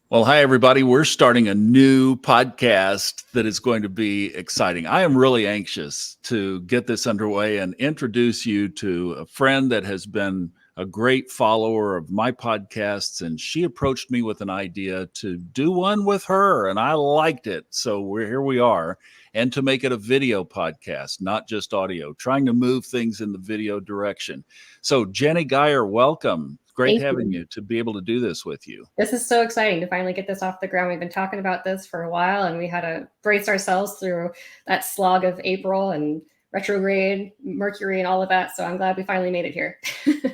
Well, hi, everybody. We're starting a new podcast that is going to be exciting. I am really anxious to get this underway and introduce you to a friend that has been a great follower of my podcasts. And she approached me with an idea to do one with her, and I liked it. So here we are. And to make it a video podcast, not just audio, trying to move things in the video direction. So, Jenny Geyer, welcome. Great Thank having you. you to be able to do this with you. This is so exciting to finally get this off the ground. We've been talking about this for a while, and we had to brace ourselves through that slog of April and retrograde, Mercury, and all of that. So I'm glad we finally made it here.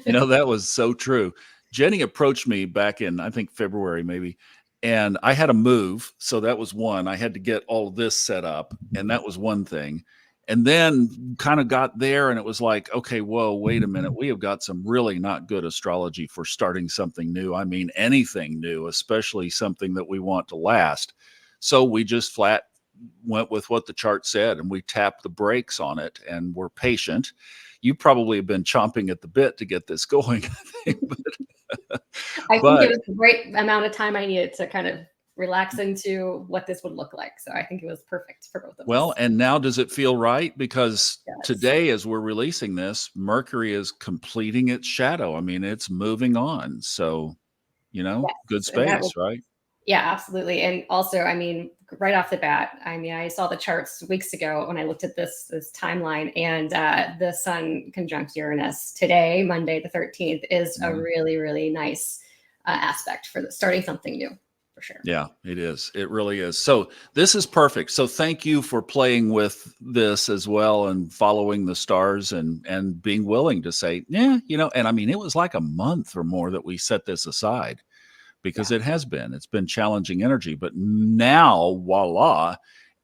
That was so true. Jenny approached me back in, I think, February maybe, and I had to move. So that was one. I had to get all of this set up, and that was one thing. And then kind of got there, and it was like, okay, whoa, wait a minute. We have got some really not good astrology for starting something new. I mean, anything new, especially something that we want to last. So we just flat went with what the chart said, and we tapped the brakes on it, and we're patient. You probably have been chomping at the bit to get this going, I think, I think it but was the right amount of time I needed to kind of relax into what this would look like. So I think it was perfect for both of well, us. and now does it feel right? Because Yes. today, as we're releasing this, Mercury is completing its shadow. I mean, it's moving on. So, good Yes. And that was space, right? Yeah, absolutely. And also, I mean, right off the bat, I mean, I saw the charts weeks ago when I looked at this timeline, and the Sun conjunct Uranus today, Monday the 13th, is a Mhm. really, really nice aspect for starting something new, for sure. Yeah, it is. It really is. So this is perfect. So thank you for playing with this as well and following the stars and being willing to say, yeah, and I mean it was like a month or more that we set this aside because Yeah. it's been challenging energy, but now voila,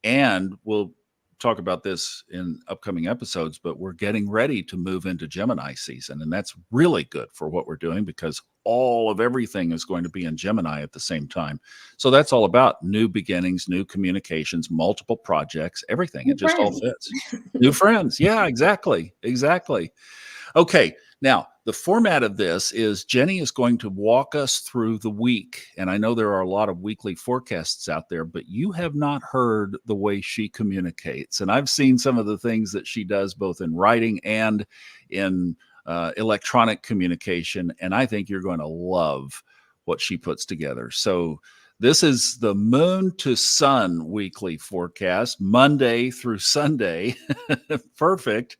and we'll talk about this in upcoming episodes, but we're getting ready to move into Gemini season, and that's really good for what we're doing because all of everything is going to be in Gemini at the same time. So that's all about new beginnings, new communications, multiple projects, everything. It New just all friends. fits. New friends. Yeah, exactly. Exactly. Okay, now the format of this is Jenny is going to walk us through the week. And I know there are a lot of weekly forecasts out there, but you have not heard the way she communicates. And I've seen some of the things that she does both in writing and in electronic communication. And I think you're going to love what she puts together. So, this is the moon to sun weekly forecast, Monday through Sunday. Perfect.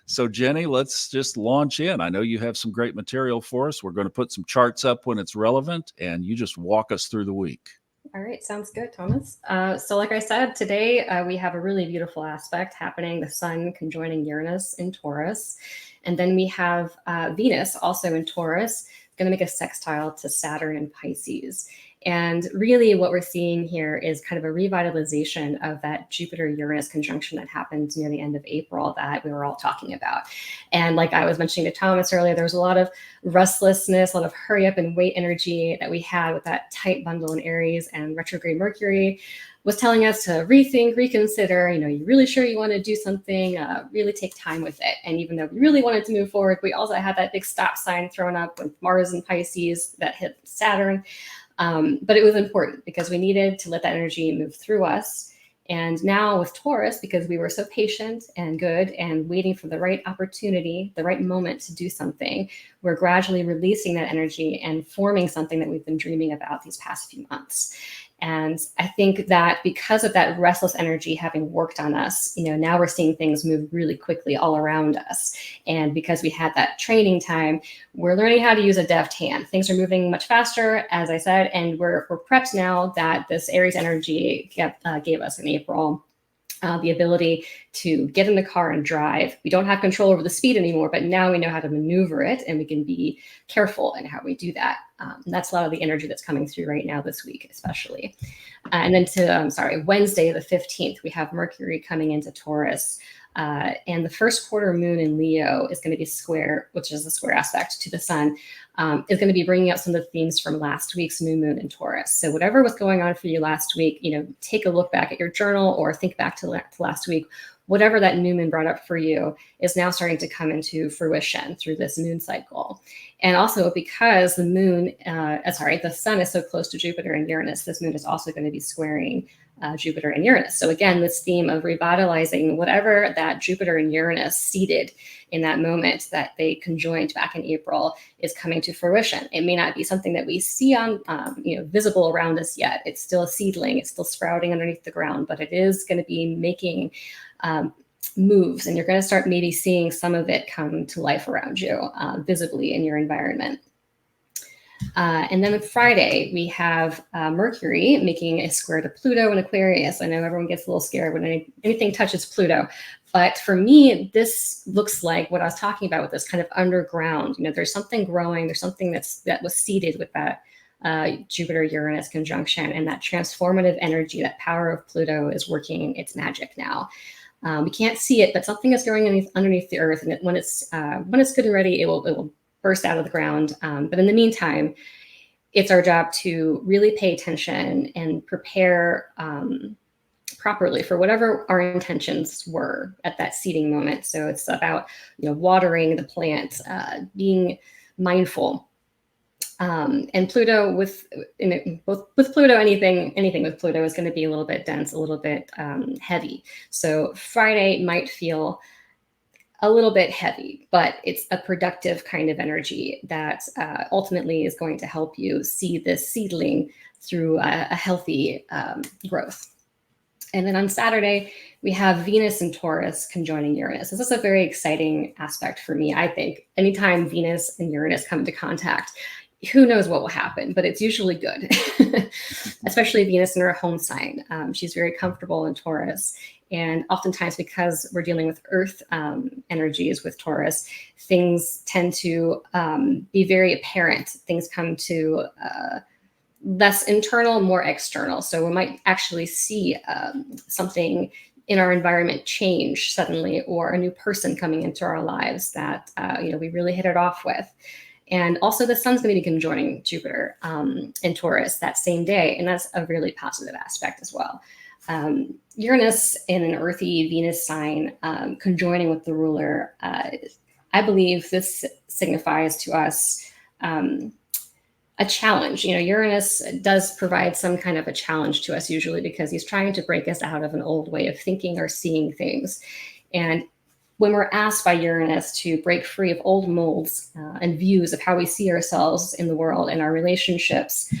So, Jenny, let's just launch in. I know you have some great material for us. We're going to put some charts up when it's relevant, and you just walk us through the week. All right, sounds good, Thomas. So, like I said, today we have a really beautiful aspect happening, the Sun conjoining Uranus in Taurus. And then we have Venus also in Taurus, going to make a sextile to Saturn in Pisces. And really, what we're seeing here is kind of a revitalization of that Jupiter Uranus conjunction that happened near the end of April that we were all talking about. And like I was mentioning to Thomas earlier, there was a lot of restlessness, a lot of hurry up and wait energy that we had with that tight bundle in Aries, and retrograde Mercury was telling us to rethink, reconsider, you really sure you want to do something, really take time with it. And even though we really wanted to move forward, we also had that big stop sign thrown up with Mars and Pisces that hit Saturn. But it was important because we needed to let that energy move through us. And now with Taurus, because we were so patient and good and waiting for the right opportunity, the right moment to do something, we're gradually releasing that energy and forming something that we've been dreaming about these past few months. And I think that because of that restless energy having worked on us, now we're seeing things move really quickly all around us. And because we had that training time, we're learning how to use a deft hand. Things are moving much faster, as I said, and we're prepped now that this Aries energy gave us in April. The ability to get in the car and drive. We don't have control over the speed anymore, but now we know how to maneuver it, and we can be careful in how we do that. And that's a lot of the energy that's coming through right now this week, especially. And then Wednesday the 15th, we have Mercury coming into Taurus. And the first quarter moon in Leo is going to be square, which is a square aspect to the sun, is going to be bringing up some of the themes from last week's new moon in Taurus. So whatever was going on for you last week, take a look back at your journal or think back to last week. whatever that new moon brought up for you is now starting to come into fruition through this moon cycle. And also because the moon, the sun is so close to Jupiter and Uranus, this moon is also going to be squaring Jupiter and Uranus. So again, this theme of revitalizing whatever that Jupiter and Uranus seeded in that moment that they conjoined back in April is coming to fruition. It may not be something that we see on, visible around us yet. It's still a seedling. It's still sprouting underneath the ground, but it is going to be making moves, and you're going to start maybe seeing some of it come to life around you visibly in your environment. And then on Friday, we have Mercury making a square to Pluto in Aquarius. I know everyone gets a little scared when anything touches Pluto, but for me, this looks like what I was talking about with this kind of underground. There's something growing. There's something that was seeded with that Jupiter-Uranus conjunction, and that transformative energy, that power of Pluto is working its magic now. We can't see it, but something is growing underneath the earth, and when it's good and ready, it will burst out of the ground. But in the meantime, it's our job to really pay attention and prepare properly for whatever our intentions were at that seeding moment. So it's about watering the plant, being mindful. And Pluto with Pluto, anything with Pluto is going to be a little bit dense, a little bit heavy. So Friday might feel a little bit heavy, but it's a productive kind of energy that ultimately is going to help you see this seedling through a healthy growth. And then on Saturday, we have Venus and Taurus conjoining Uranus. This is a very exciting aspect for me, I think. Anytime Venus and Uranus come into contact, who knows what will happen, but it's usually good, especially Venus in her home sign. She's very comfortable in Taurus. And oftentimes, because we're dealing with earth energies with Taurus, things tend to be very apparent. Things come to less internal, more external. So we might actually see something in our environment change suddenly, or a new person coming into our lives that we really hit it off with. And also the sun's going to be conjoining Jupiter in Taurus that same day. And that's a really positive aspect as well. Uranus in an earthy Venus sign conjoining with the ruler, I believe this signifies to us a challenge. Uranus does provide some kind of a challenge to us usually because he's trying to break us out of an old way of thinking or seeing things. And when we're asked by Uranus to break free of old molds and views of how we see ourselves in the world and our relationships,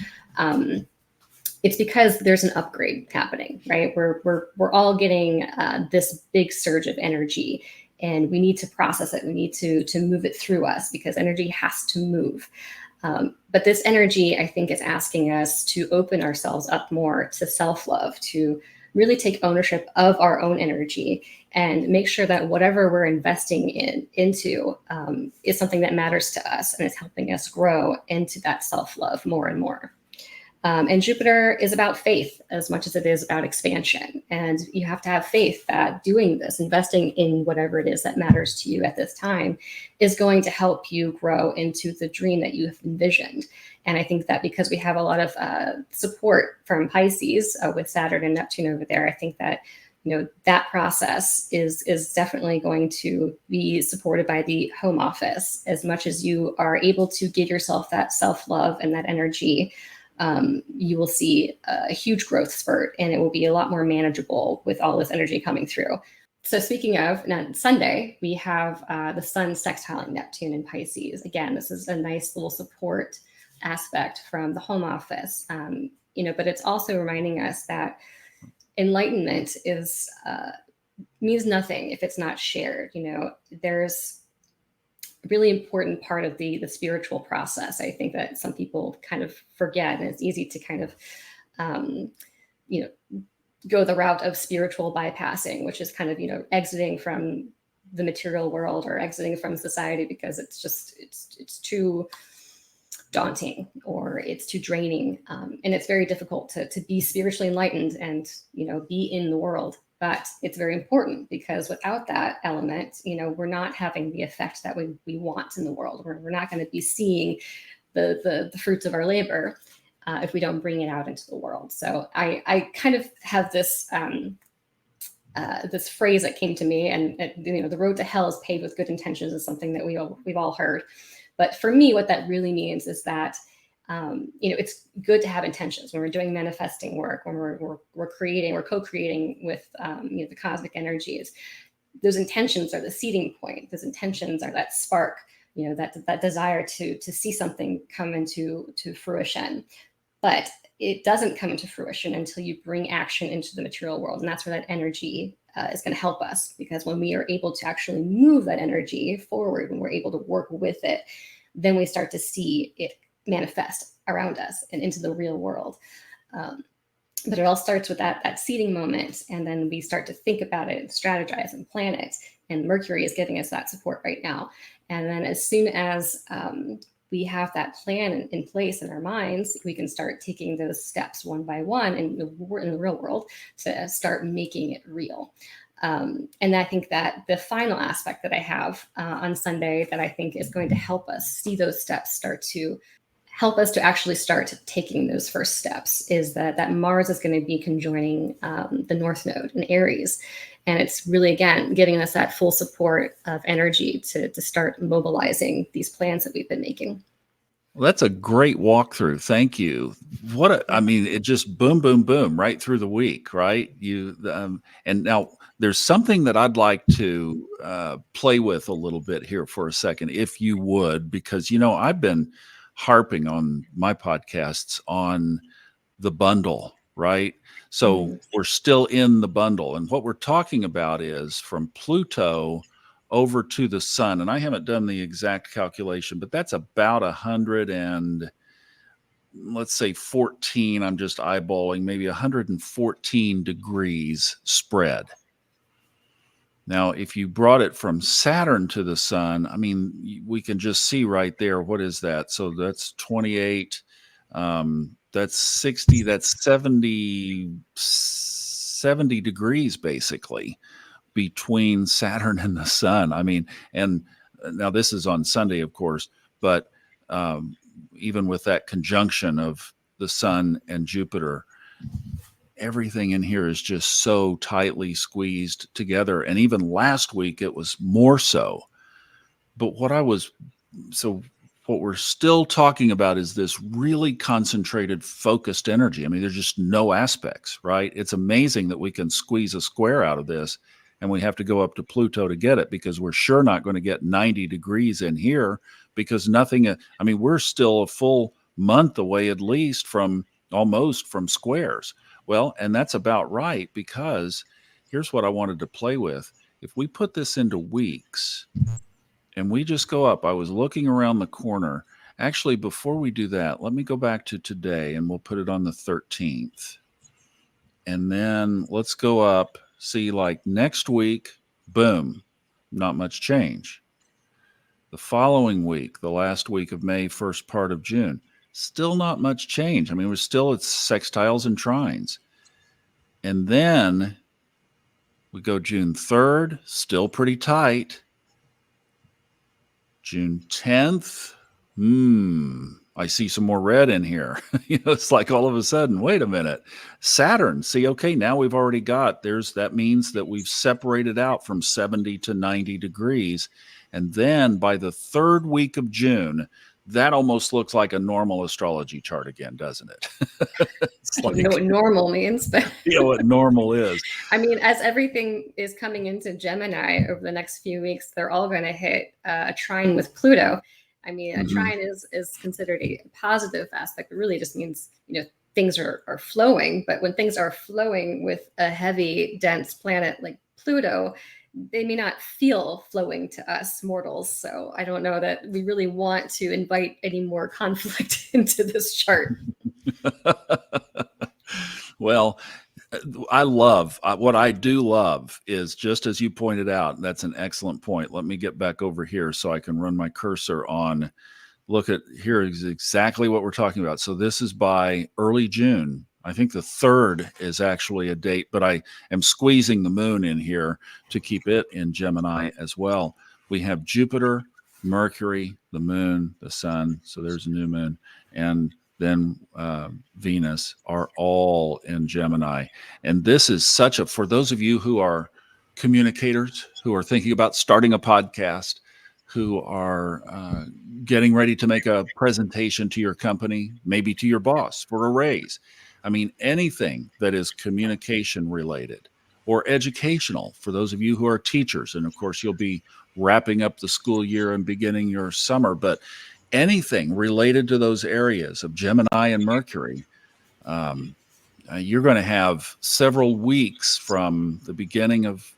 it's because there's an upgrade happening, right? We're all getting this big surge of energy, and we need to process it. We need to move it through us because energy has to move. But this energy, I think, is asking us to open ourselves up more to self-love, to really take ownership of our own energy and make sure that whatever we're investing into is something that matters to us and is helping us grow into that self-love more and more. And Jupiter is about faith as much as it is about expansion. And you have to have faith that doing this, investing in whatever it is that matters to you at this time, is going to help you grow into the dream that you have envisioned. And I think that because we have a lot of support from Pisces with Saturn and Neptune over there, I think that that process is definitely going to be supported by the home office. As much as you are able to give yourself that self-love and that energy, you will see a huge growth spurt, and it will be a lot more manageable with all this energy coming through. So speaking of, now Sunday, we have the sun sextiling Neptune in Pisces. Again, this is a nice little support aspect from the home office, but it's also reminding us that enlightenment means nothing if it's not shared. There's a really important part of the spiritual process. I think that some people kind of forget, and it's easy to kind of, go the route of spiritual bypassing, which is kind of, exiting from the material world or exiting from society because it's too daunting or it's too draining. And it's very difficult to be spiritually enlightened and, be in the world. But it's very important because without that element, we're not having the effect that we want in the world. We're not going to be seeing the fruits of our labor if we don't bring it out into the world. So I kind of have this this phrase that came to me, and the road to hell is paved with good intentions is something that we've all heard. But for me, what that really means is that it's good to have intentions when we're doing manifesting work, when we're co-creating with the cosmic energies. Those intentions are the seeding point. Those intentions are that spark, that desire to see something come into fruition. But it doesn't come into fruition until you bring action into the material world. And that's where that energy is going to help us, because when we are able to actually move that energy forward, when we're able to work with it, then we start to see it manifest around us and into the real world. But it all starts with that seeding moment. And then we start to think about it and strategize and plan it. And Mercury is giving us that support right now. And then as soon as we have that plan in place in our minds, we can start taking those steps one by one in the real world to start making it real. And I think that the final aspect that I have on Sunday that I think is going to help us see those steps start to help us to actually start taking those first steps is that Mars is going to be conjoining the North Node in Aries. And it's really, again, giving us that full support of energy to start mobilizing these plans that we've been making. Well, that's a great walkthrough. Thank you. It just boom, boom, boom right through the week, right? And now there's something that I'd like to play with a little bit here for a second, if you would, because, I've been harping on my podcasts on the bundle, right? So we're still in the bundle. And what we're talking about is from Pluto over to the sun. And I haven't done the exact calculation, but that's about 100 and let's say 14. I'm just eyeballing maybe 114 degrees spread. Now, if you brought it from Saturn to the sun, we can just see right there. What is that? So that's 28. That's 60. That's 70 degrees basically between Saturn and the sun. And now this is on Sunday, of course, but even with that conjunction of the sun and Jupiter, everything in here is just so tightly squeezed together. And even last week, it was more so. But what we're still talking about is this really concentrated, focused energy. There's just no aspects, right? It's amazing that we can squeeze a square out of this, and we have to go up to Pluto to get it, because we're sure not going to get 90 degrees in here, because nothing, we're still a full month away at least from squares. Well, and that's about right, because here's what I wanted to play with. If we put this into weeks and we just go up, I was looking around the corner. Actually, before we do that, let me go back to today and we'll put it on the 13th. And then let's go up, see, like next week, boom, not much change. The following week, the last week of May, first part of June, still not much change. We're still at sextiles and trines. And then we go June 3rd, still pretty tight. June 10th, I see some more red in here. It's like all of a sudden, wait a minute. Saturn, see, okay, now we've already got, that means that we've separated out from 70 to 90 degrees. And then by the third week of June, that almost looks like a normal astrology chart again, doesn't it? I don't know what normal means, but what normal is. As everything is coming into Gemini over the next few weeks, they're all going to hit a trine with Pluto. A trine is considered a positive aspect. It really just means, things are flowing. But when things are flowing with a heavy, dense planet like Pluto, they may not feel flowing to us mortals. So I don't know that we really want to invite any more conflict into this chart. Well, what I do love is, just as you pointed out, that's an excellent point. Let me get back over here so I can run my cursor on. Look at here is exactly what we're talking about. So this is by early June. I think the 3rd is actually a date, but I am squeezing the moon in here to keep it in Gemini as well. We have Jupiter, Mercury, the moon, the sun. So there's a new moon. And then Venus are all in Gemini. And this is such a, for those of you who are communicators, who are thinking about starting a podcast, who are getting ready to make a presentation to your company, maybe to your boss for a raise. I mean, anything that is communication related or educational for those of you who are teachers. And of course, you'll be wrapping up the school year and beginning your summer, but anything related to those areas of Gemini and Mercury, you're going to have several weeks from the beginning of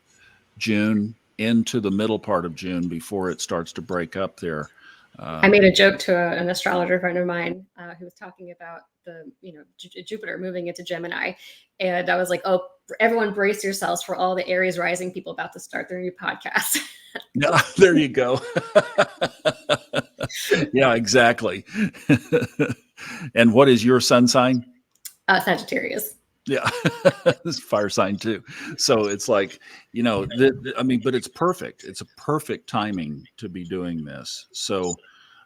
June into the middle part of June before it starts to break up there. I made a joke to an astrologer friend of mine who was talking about the, Jupiter moving into Gemini. And I was like, oh, everyone brace yourselves for all the Aries rising people about to start their new podcast. Yeah, there you go. Yeah, exactly. And what is your sun sign? Sagittarius. Yeah, this fire sign too. So it's like, I mean, but it's perfect. It's a perfect timing to be doing this. So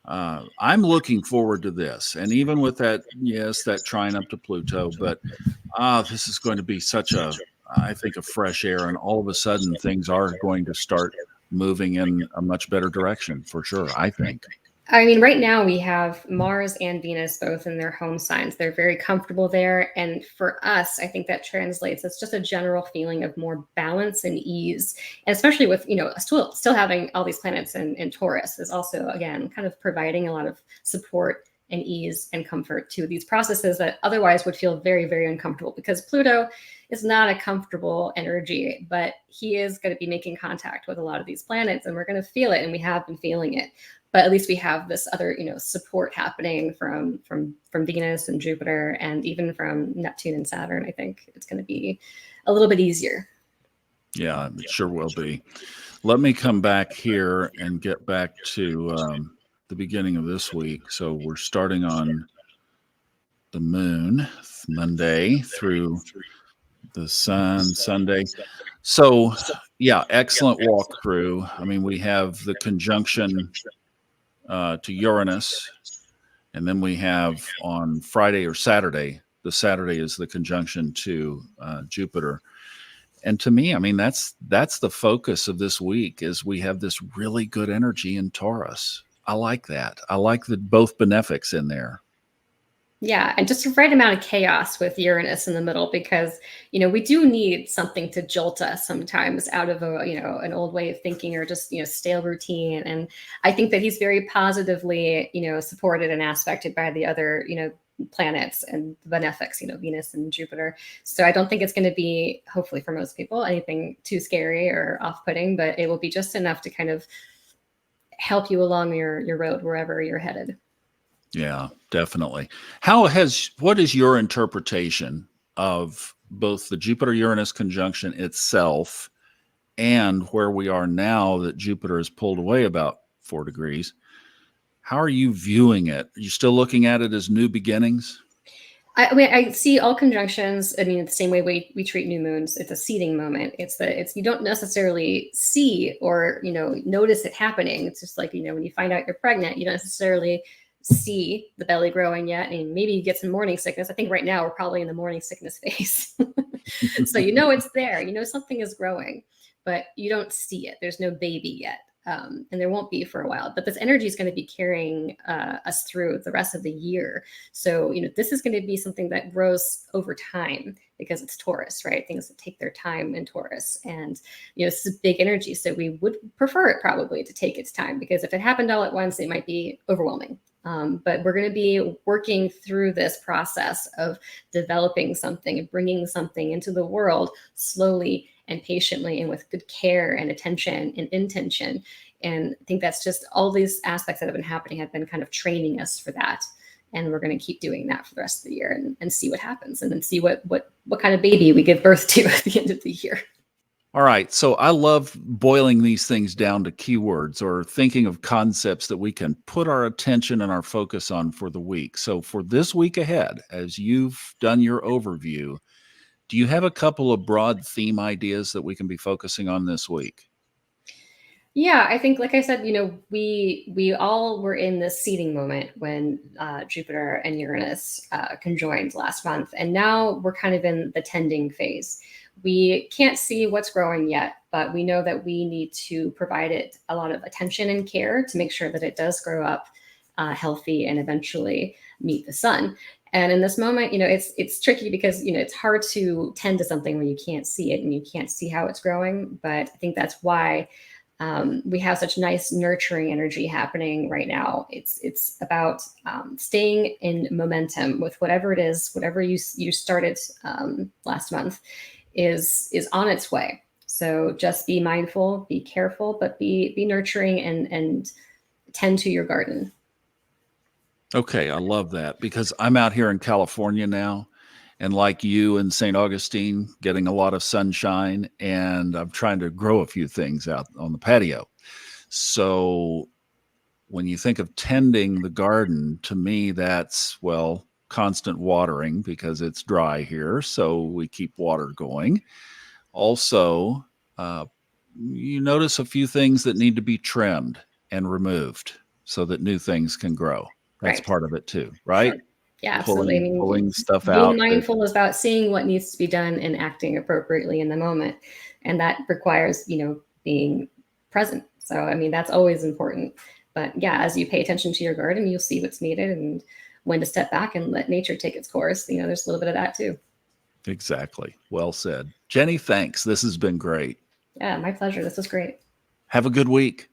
I'm looking forward to this. And even with that, yes, that trine up to Pluto, but this is going to be such I think, a fresh air. And all of a sudden things are going to start moving in a much better direction for sure, I think. I mean, right now we have Mars and Venus both in their home signs. They're very comfortable there. And for us, I think that translates. It's just a general feeling of more balance and ease. And especially with, still having all these planets in Taurus is also, again, kind of providing a lot of support and ease and comfort to these processes that otherwise would feel very, very uncomfortable, because Pluto is not a comfortable energy, but he is going to be making contact with a lot of these planets, and we're going to feel it, and we have been feeling it. But at least we have this other, support happening from Venus and Jupiter, and even from Neptune and Saturn. I think it's going to be a little bit easier. Yeah, it sure will be. Let me come back here and get back to the beginning of this week. So we're starting on the moon Monday through the sun Sunday. So yeah, excellent walkthrough. I mean, we have the conjunction to Uranus, and then we have on Friday or Saturday, the Saturday is the conjunction to Jupiter. And to me, I mean, that's the focus of this week, is we have this really good energy in Taurus. I like that. I like the both benefics in there. Yeah, and just the right amount of chaos with Uranus in the middle, because we do need something to jolt us sometimes out of an old way of thinking, or just stale routine. And I think that he's very positively supported and aspected by the other planets and the benefics, Venus and Jupiter. So I don't think it's going to be, hopefully for most people, anything too scary or off-putting, but it will be just enough to kind of help you along your road wherever you're headed. Yeah, definitely. What is your interpretation of both the Jupiter-Uranus conjunction itself and where we are now that Jupiter is pulled away about 4 degrees? How are you viewing it? Are you still looking at it as new beginnings? I mean, I see all conjunctions. I mean, the same way we treat new moons. It's a seeding moment. It's you don't necessarily see or notice it happening. It's just like when you find out you're pregnant, you don't necessarily see the belly growing yet, and maybe you get some morning sickness. I think right now we're probably in the morning sickness phase. So it's there. Something is growing, but you don't see it. There's no baby yet. And there won't be for a while, but this energy is going to be carrying us through the rest of the year. So, this is going to be something that grows over time, because it's Taurus, right? Things that take their time in Taurus. And, this is big energy. So we would prefer it probably to take its time, because if it happened all at once, it might be overwhelming. But we're going to be working through this process of developing something and bringing something into the world slowly and patiently, and with good care and attention and intention. And I think that's just all these aspects that have been happening have been kind of training us for that. And we're going to keep doing that for the rest of the year, and see what happens, and then see what kind of baby we give birth to at the end of the year. All right. So I love boiling these things down to keywords, or thinking of concepts that we can put our attention and our focus on for the week. So for this week ahead, as you've done your overview, do you have a couple of broad theme ideas that we can be focusing on this week? Yeah, I think, like I said, we all were in this seeding moment when Jupiter and Uranus conjoined last month, and now we're kind of in the tending phase. We can't see what's growing yet, but we know that we need to provide it a lot of attention and care to make sure that it does grow up healthy and eventually meet the sun. And in this moment, it's tricky because it's hard to tend to something when you can't see it and you can't see how it's growing. But I think that's why we have such nice nurturing energy happening right now. It's about staying in momentum with whatever it is, whatever you started last month is on its way. So just be mindful, be careful, but be nurturing and tend to your garden. Okay, I love that because I'm out here in California now, and like you in St. Augustine, getting a lot of sunshine, and I'm trying to grow a few things out on the patio. So when you think of tending the garden, to me, that's, well, constant watering because it's dry here. So we keep water going. Also, uh, you notice a few things that need to be trimmed and removed so that new things can grow. That's Right. part of it too, Sure. right? Yeah, absolutely. I Pulling mean, stuff being out that mindful is about seeing what needs to be done and acting appropriately in the moment. And that requires, being present. So, I mean, that's always important. But yeah, as you pay attention to your garden, you'll see what's needed and when to step back and let nature take its course. There's a little bit of that too. exactly. Well said. Jenny, thanks. This has been great. Yeah, my pleasure. This was great. Have a good week.